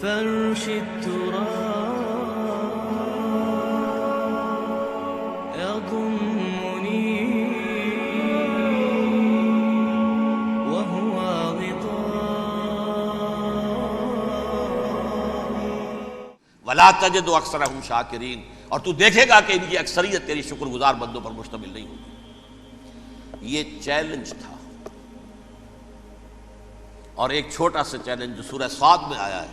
فرش التراب يضمني وهو ولا تجد اکثرهم شاکرین، اور تو دیکھے گا کہ ان کی اکثریت تیری شکر گزار بندوں پر مشتمل نہیں ہوگی۔ یہ چیلنج تھا، اور ایک چھوٹا سا چیلنج جو سورہ صاد میں آیا ہے،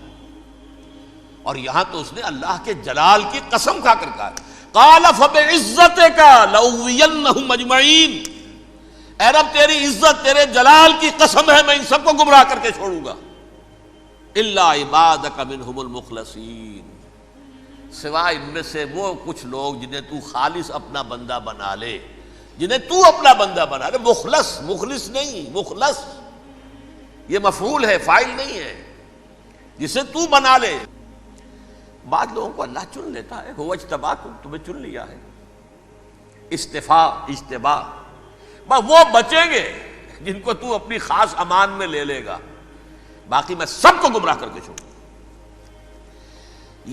اور یہاں تو اس نے اللہ کے جلال کی قسم کھا کر کہا قال فبعزتک لأغوینہم اجمعین، اے رب تیری عزت تیرے جلال کی قسم ہے میں ان سب کو گمراہ کر کے چھوڑوں گا، الا عبادک منہم المخلصین، سوائے ان میں سے وہ کچھ لوگ جنہیں تو خالص اپنا بندہ بنا لے، جنہیں تو اپنا بندہ بنا لے۔ مخلص، مخلص نہیں، مخلص یہ مفعول ہے، فاعل نہیں ہے، جسے تو بنا لے۔ بعض لوگوں کو اللہ چن لیتا ہے، هو اجتباکم، تمہیں چن لیا ہے، استفاء اجتبا، بس وہ بچیں گے جن کو تو اپنی خاص امان میں لے لے گا، باقی میں سب کو گمراہ کر کے چھوڑوں۔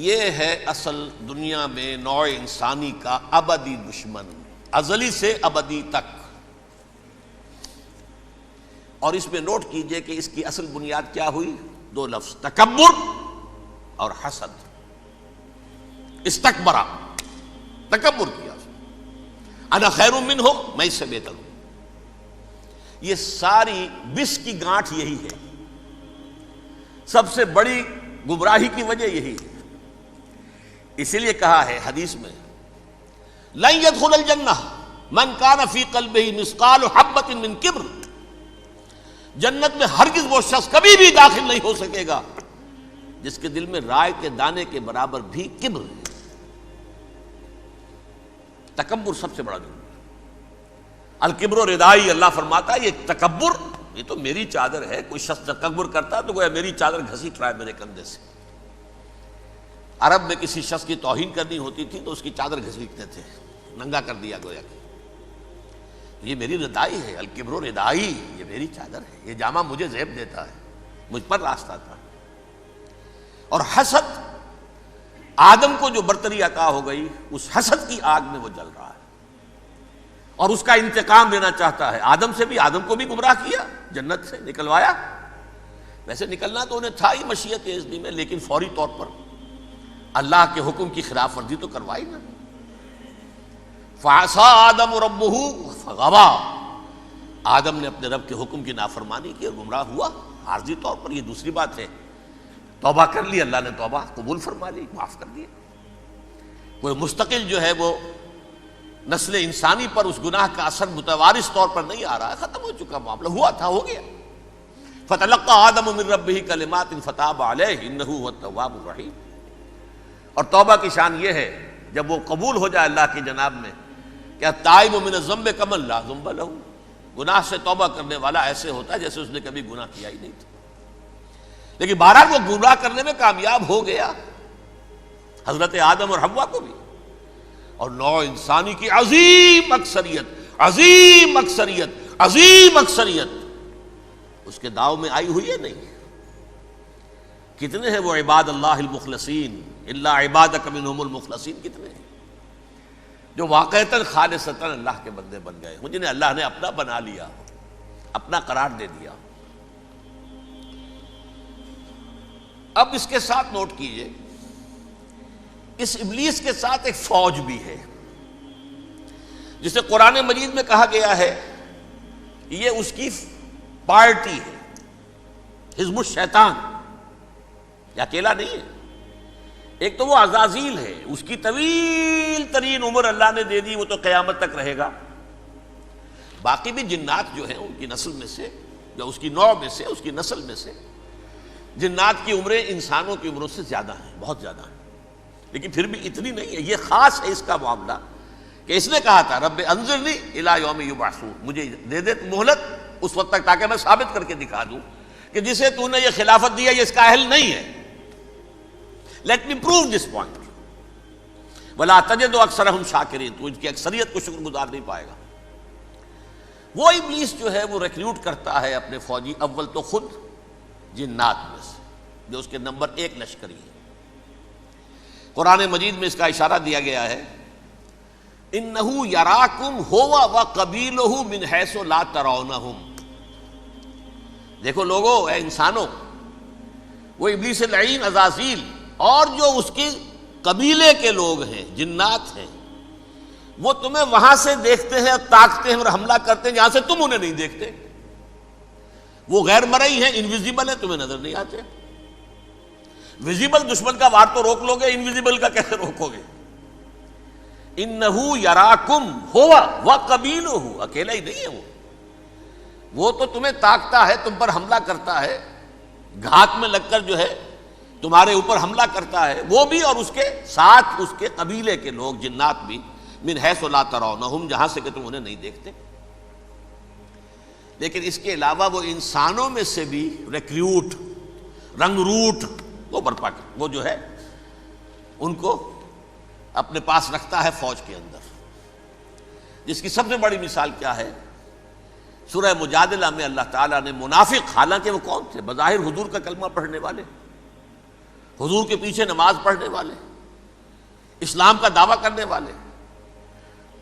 یہ ہے اصل دنیا میں نوع انسانی کا ابدی دشمن، ازلی سے ابدی تک۔ اور اس میں نوٹ کیجئے کہ اس کی اصل بنیاد کیا ہوئی؟ دو لفظ، تکبر اور حسد۔ استکبرا، تکبر کیا، انا خیر منہ، میں اس سے بہتر ہوں۔ یہ ساری بس کی گانٹھ یہی ہے، سب سے بڑی گمراہی کی وجہ یہی ہے۔ اسی لیے کہا ہے حدیث میں لن يدخل الجنہ من کان فی قلبہ مثقال حبۃ من کبر، جنت میں ہرگز وہ شخص کبھی بھی داخل نہیں ہو سکے گا جس کے دل میں رائے کے دانے کے برابر بھی کبر ہے۔ تکبر سب سے بڑا جرم ہے۔ الکبر ردائی، اللہ فرماتا ہے یہ تکبر، یہ تو میری چادر ہے۔ کوئی شخص تکبر کرتا ہے تو گویا میری چادر گھسیٹ رہا ہے میرے کندھے سے۔ عرب میں کسی شخص کی توہین کرنی ہوتی تھی تو اس کی چادر گھسیٹتے تھے، ننگا کر دیا گویا کہ یہ میری ردائی ہے، الکبر ردائی، یہ میری چادر ہے، یہ جامہ مجھے زیب دیتا ہے، مجھ پر راستہ تھا۔ اور حسد، آدم کو جو برتری عطا ہو گئی اس حسد کی آگ میں وہ جل رہا ہے اور اس کا انتقام لینا چاہتا ہے۔ آدم سے بھی، آدم کو بھی گمراہ کیا، جنت سے نکلوایا۔ ویسے نکلنا تو انہیں تھا ہی مشیت اذنی میں، لیکن فوری طور پر اللہ کے حکم کی خلاف ورزی تو کروائی نا۔ فعصى آدم ربہ فغوى، آدم نے اپنے رب کے حکم کی نافرمانی کی اور گمراہ ہوا عارضی طور پر۔ یہ دوسری بات ہے، توبہ کر لی، اللہ نے توبہ قبول فرما لی، معاف کر دیا۔ کوئی مستقل جو ہے وہ نسل انسانی پر اس گناہ کا اثر متوارث طور پر نہیں آ رہا ہے، ختم ہو چکا معاملہ، ہوا تھا ہو گیا۔ فتلقى آدم من ربہ کلمات فتاب علیہ انہ هو التواب الرحیم۔ اور توبہ کی شان یہ ہے جب وہ قبول ہو جائے اللہ کی جناب میں، کیا تائب من الذنب کمن لا ذنب لہ، گناہ سے توبہ کرنے والا ایسے ہوتا ہے جیسے اس نے کبھی گناہ کیا ہی نہیں تھا۔ لیکن بہرحال وہ گمراہ کرنے میں کامیاب ہو گیا، حضرت آدم اور حوا کو بھی، اور نوع انسانی کی عظیم اکثریت، عظیم اکثریت، عظیم اکثریت اس کے داؤ میں آئی ہوئی ہے نہیں۔ کتنے ہیں وہ عباد اللہ المخلصین، الا عبادک منہم المخلصین، کتنے ہیں جو واقعتاً خالصتاً اللہ کے بندے بن گئے، جنہیں اللہ نے اپنا بنا لیا، اپنا قرار دے دیا۔ اب اس کے ساتھ نوٹ کیجئے، اس ابلیس کے ساتھ ایک فوج بھی ہے جسے قرآن مجید میں کہا گیا ہے یہ اس کی پارٹی ہے، حزب الشیطان، یہ اکیلا نہیں ہے۔ ایک تو وہ عزازیل ہے، اس کی طویل ترین عمر اللہ نے دے دی، وہ تو قیامت تک رہے گا۔ باقی بھی جنات جو ہیں ان کی نسل میں سے، یا اس کی نوع میں سے، اس کی نسل میں سے، جنات کی عمریں انسانوں کی عمروں سے زیادہ ہیں، بہت زیادہ ہیں، لیکن پھر بھی اتنی نہیں ہے۔ یہ خاص ہے اس کا معاملہ کہ اس نے کہا تھا رب انظرنی الی یوم یبعثون، مجھے دے دے مہلت اس وقت تک تاکہ میں ثابت کر کے دکھا دوں کہ جسے تو نے یہ خلافت دیا یہ اس کا اہل نہیں ہے۔ Let me prove this point. ولا تجد اکثرہم شاکرین، تو ان کی اکثریت کو شکر گزار نہیں پائے گا۔ وہ ابلیس جو ہے وہ ریکروٹ کرتا ہے اپنے فوجی، اول تو خود جنات میں سے، جو اس کے نمبر 1 لشکری ہے۔ قرآن مجید میں اس کا اشارہ دیا گیا ہے، انہو یراکم ہوا وقبیلہ من حیث لا ترونہم۔ دیکھو لوگو، اے انسانوں، وہ ابلیس لعین عزازیل اور جو اس کے قبیلے کے لوگ ہیں، جنات ہیں، وہ تمہیں وہاں سے دیکھتے ہیں اور تاکتے ہیں اور حملہ کرتے ہیں جہاں سے تم انہیں نہیں دیکھتے۔ وہ غیر مرئی ہیں، انویزیبل ہیں، تمہیں نظر نہیں آتے۔ ویزیبل دشمن کا وار تو روک لو گے، انویزیبل کا کیسے روکو گے؟ انہو یراکم ہوا وقبیلہ، اکیلا ہی نہیں ہے وہ تو تمہیں تاکتا ہے، تم پر حملہ کرتا ہے، گھات میں لگ کر جو ہے تمہارے اوپر حملہ کرتا ہے، وہ بھی اور اس کے ساتھ اس کے قبیلے کے لوگ، جنات بھی، من حیث لا ترونہم، جہاں سے کہ تم انہیں نہیں دیکھتے۔ لیکن اس کے علاوہ وہ انسانوں میں سے بھی ریکریوٹ، رنگ روٹ وہ برپا کر، وہ جو ہے ان کو اپنے پاس رکھتا ہے فوج کے اندر، جس کی سب سے بڑی مثال کیا ہے؟ سورہ مجادلہ میں اللہ تعالیٰ نے منافق، حالانکہ وہ کون تھے؟ بظاہر حضور کا کلمہ پڑھنے والے، حضور کے پیچھے نماز پڑھنے والے، اسلام کا دعویٰ کرنے والے،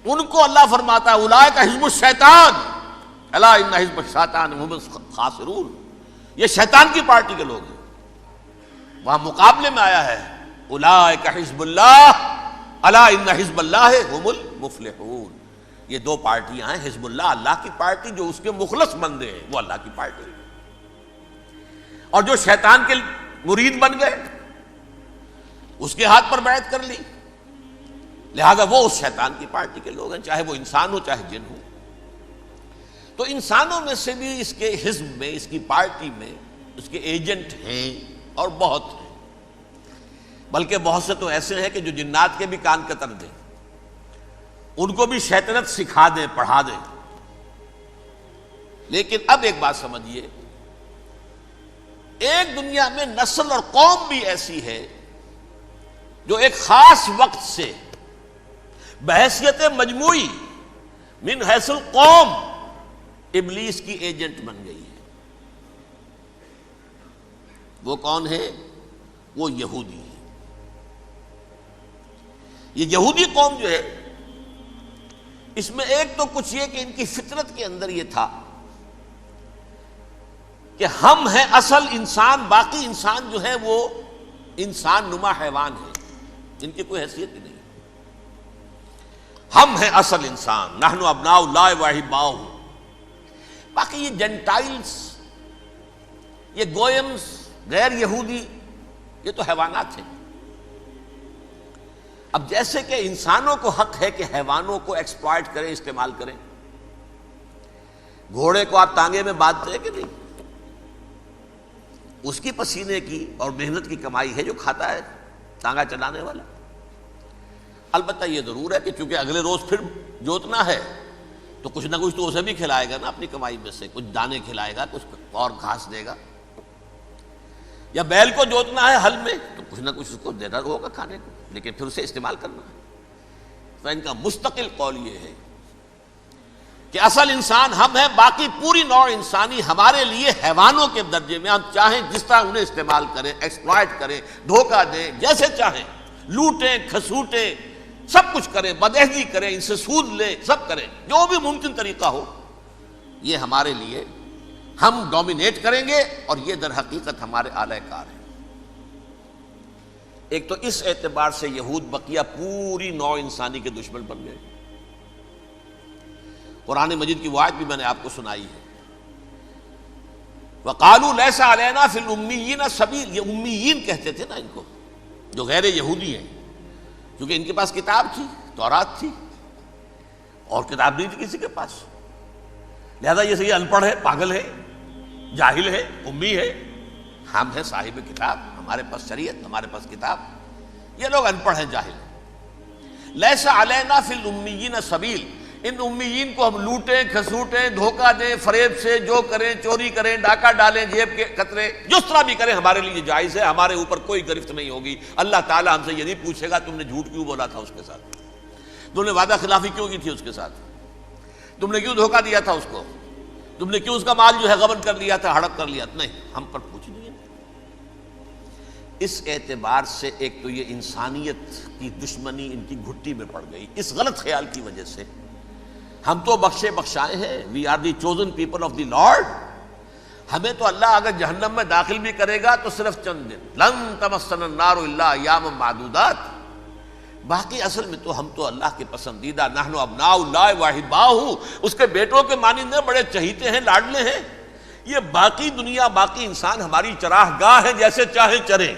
ان کو اللہ فرماتا ہے اولئک حزب الشیطان الا ان حزب الشیطان هم الخاسرون، یہ شیطان کی پارٹی کے لوگ ہیں۔ وہاں مقابلے میں آیا ہے اولئک حزب اللہ الا ان حزب اللہ هم المفلحون۔ یہ دو پارٹیاں ہیں، حزب اللہ اللہ کی پارٹی جو اس کے مخلص بندے ہیں، وہ اللہ کی پارٹی، اور جو شیطان کے مرید بن گئے اس کے ہاتھ پر بیعت کر لی، لہذا وہ اس شیطان کی پارٹی کے لوگ ہیں، چاہے وہ انسان ہو چاہے جن ہو۔ تو انسانوں میں سے بھی اس کے حزب میں، اس کی پارٹی میں اس کے ایجنٹ ہیں، اور بہت ہیں، بلکہ بہت سے تو ایسے ہیں کہ جو جنات کے بھی کان کتر دیں، ان کو بھی شیطنت سکھا دیں، پڑھا دیں۔ لیکن اب ایک بات سمجھیے، ایک دنیا میں نسل اور قوم بھی ایسی ہے جو ایک خاص وقت سے بحیثیت مجموعی من حیث القوم ابلیس کی ایجنٹ بن گئی ہے۔ وہ کون ہے؟ وہ یہودی ہے۔ یہ یہودی قوم جو ہے، اس میں ایک تو کچھ یہ کہ ان کی فطرت کے اندر یہ تھا کہ ہم ہیں اصل انسان، باقی انسان جو ہے وہ انسان نما حیوان ہے، ان کی کوئی حیثیت ہی نہیں۔ ہم ہیں اصل انسان، نحن ابناء اللہ واحباؤہ۔ باقی یہ جنٹائلز، یہ گوئمز، غیر یہودی، یہ تو حیوانات ہیں۔ اب جیسے کہ انسانوں کو حق ہے کہ حیوانوں کو ایکسپلائٹ کریں، استعمال کریں۔ گھوڑے کو آپ تانگے میں باندھتے ہیں کہ نہیں؟ اس کی پسینے کی اور محنت کی کمائی ہے جو کھاتا ہے تانگا چلانے والا۔ البتہ یہ ضرور ہے کہ چونکہ اگلے روز پھر جوتنا ہے تو کچھ نہ کچھ تو اسے بھی کھلائے گا نا، اپنی کمائی میں سے کچھ دانے کھلائے گا، کچھ اور گھاس دے گا۔ یا بیل کو جوتنا ہے ہل میں تو کچھ نہ کچھ اس کو دینا ہوگا کھانے کو، لیکن پھر اسے استعمال کرنا ہے۔ تو ان کا مستقل قول یہ ہے کہ اصل انسان ہم ہیں، باقی پوری نوع انسانی ہمارے لیے حیوانوں کے درجے میں، ہم چاہیں جس طرح انہیں استعمال کریں، ایکسپلائٹ کریں، دھوکہ دیں، جیسے چاہیں، لوٹیں، کھسوٹیں، سب کچھ کریں، بدعہدی کریں، ان سے سود لیں، سب کریں، جو بھی ممکن طریقہ ہو، یہ ہمارے لیے ہم ڈومینیٹ کریں گے، اور یہ در حقیقت ہمارے اعلی کار ہیں۔ ایک تو اس اعتبار سے یہود بقیہ پوری نوع انسانی کے دشمن بن گئے۔ قرآن مجید کی وہ آیت بھی میں نے آپ کو سنائی ہے، وَقَالُوا لَيْسَ عَلَيْنَا فِي الْأُمِّيِّينَ سَبِيلٌ، یہ امیین کہتے تھے نا ان کو، جو غیر یہودی ہیں، کیونکہ ان کے پاس کتاب تھی، تورات تھی، اور کتاب نہیں تھی کسی کے پاس، لہذا یہ ان پڑھ ہے، پاگل ہے، جاہل ہے، امی ہے۔ ہم ہیں صاحب کتاب، ہمارے پاس شریعت، ہمارے پاس کتاب، یہ لوگ ان پڑھ ہیں، جاہل ہیں۔ لیس علینا فی الامیین سبیل، ان امیین کو ہم لوٹیں، کھسوٹیں، دھوکہ دیں، فریب سے جو کریں، چوری کریں، ڈاکہ ڈالیں، جیب کے قطرے، جس طرح بھی کریں ہمارے لیے جائز ہے، ہمارے اوپر کوئی گرفت نہیں ہوگی۔ اللہ تعالیٰ ہم سے یہ نہیں پوچھے گا تم نے جھوٹ کیوں بولا تھا اس کے ساتھ، تم نے وعدہ خلافی کیوں کی تھی اس کے ساتھ، تم نے کیوں دھوکہ دیا تھا اس کو، تم نے کیوں اس کا مال جو ہے غبن کر لیا تھا، ہڑپ کر لیا تھا، نہیں، ہم پر پوچھ نہیں ہے۔ اس اعتبار سے ایک تو یہ انسانیت کی دشمنی ان کی گھٹی میں پڑ گئی، اس غلط خیال کی وجہ سے ہم تو بخشے بخشائے ہیں، we are the chosen people of the Lord, ہمیں تو اللہ اگر جہنم میں داخل بھی کرے گا تو صرف چند دن، لن تمسنا النار الا ایاما معدودات، باقی اصل میں تو ہم تو اللہ کے پسندیدہ، نحن ابناء اللہ واحباہ، اس کے بیٹوں کے مانند بڑے چہیتے ہیں، لاڈلے ہیں، یہ باقی دنیا باقی انسان ہماری چراہ گاہ ہے، جیسے چاہیں چریں۔